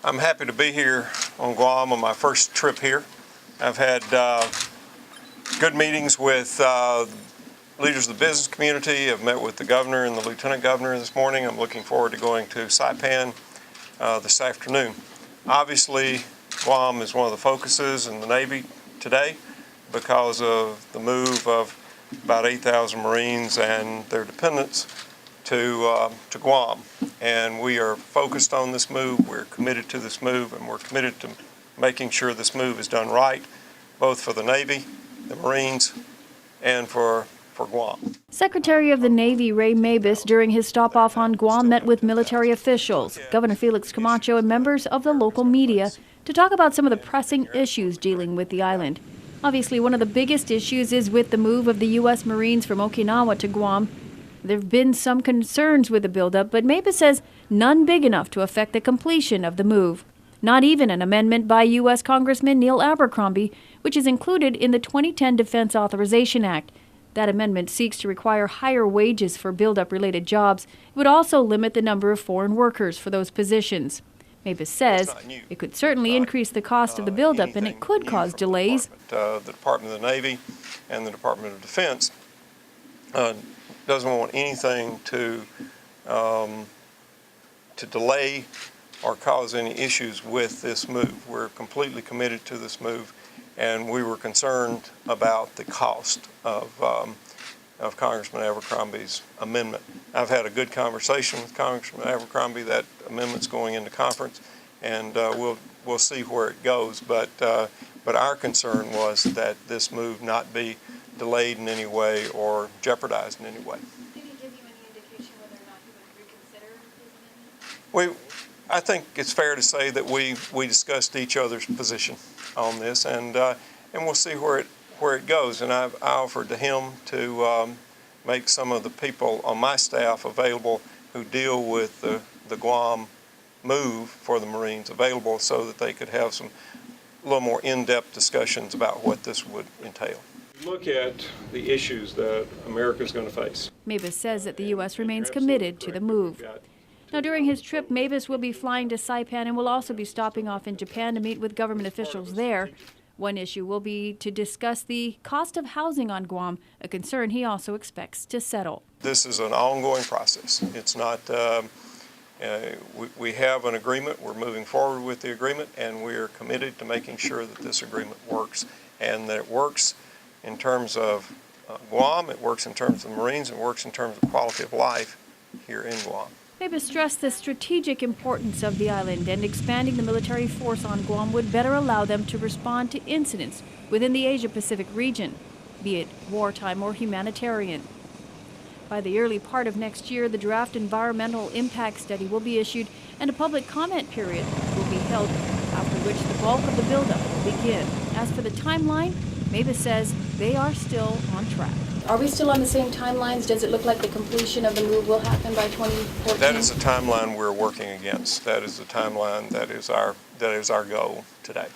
I'm happy to be here on Guam on my first trip here. I've had good meetings with leaders of the business community. I've met with the governor and the lieutenant governor this morning. I'm looking forward to going to Saipan this afternoon. Obviously, Guam is one of the focuses in the Navy today because of the move of about 8,000 Marines and their dependents to Guam. And we are focused on this move. We're committed to this move, and we're committed to making sure this move is done right, both for the Navy, the Marines, and for Guam. Secretary of the Navy Ray Mabus, during his stop-off on Guam, met with military officials, Governor Felix Camacho, and members of the local media to talk about some of the pressing issues dealing with the island. Obviously, one of the biggest issues is with the move of the U.S. Marines from Okinawa to Guam. There have been some concerns with the buildup, but Mabus says none big enough to affect the completion of the move. Not even an amendment by U.S. Congressman Neil Abercrombie, which is included in the 2010 Defense Authorization Act. That amendment seeks to require higher wages for buildup-related jobs. It would also limit the number of foreign workers for those positions. Mabus says it could certainly increase the cost of the buildup, and it could cause delays. The Department of the Navy and the Department of Defense doesn't want anything to delay or cause any issues with this move. We're completely committed to this move, and we were concerned about the cost of Congressman Abercrombie's amendment. I've had a good conversation with Congressman Abercrombie. That amendment's going into conference, and we'll see where it goes. But our concern was that this move not be delayed in any way or jeopardized in any way. Did he give you any indication whether or not he would reconsider his amendment? I think it's fair to say that we discussed each other's position on this, and we'll see where it goes. And I offered to him to make some of the people on my staff available who deal with the Guam move for the Marines available so that they could have a little more in-depth discussions about what this would entail. Look at the issues that America is going to face. Mabus says that the U.S. remains committed to the move. Now, during his trip, Mabus will be flying to Saipan and will also be stopping off in Japan to meet with government officials there. One issue will be to discuss the cost of housing on Guam, a concern he also expects to settle. This is an ongoing process. It's not, we have an agreement. We're moving forward with the agreement, and we are committed to making sure that this agreement works, and that it works in terms of Guam, it works in terms of the Marines, it works in terms of quality of life here in Guam. Mabus stressed the strategic importance of the island, and expanding the military force on Guam would better allow them to respond to incidents within the Asia-Pacific region, be it wartime or humanitarian. By the early part of next year, the draft environmental impact study will be issued, and a public comment period will be held, after which the bulk of the buildup will begin. As for the timeline, Mabus says they are still on track. Are we still on the same timelines? Does it look like the completion of the move will happen by 2014? That is the timeline we're working against. That is the timeline that is our goal today.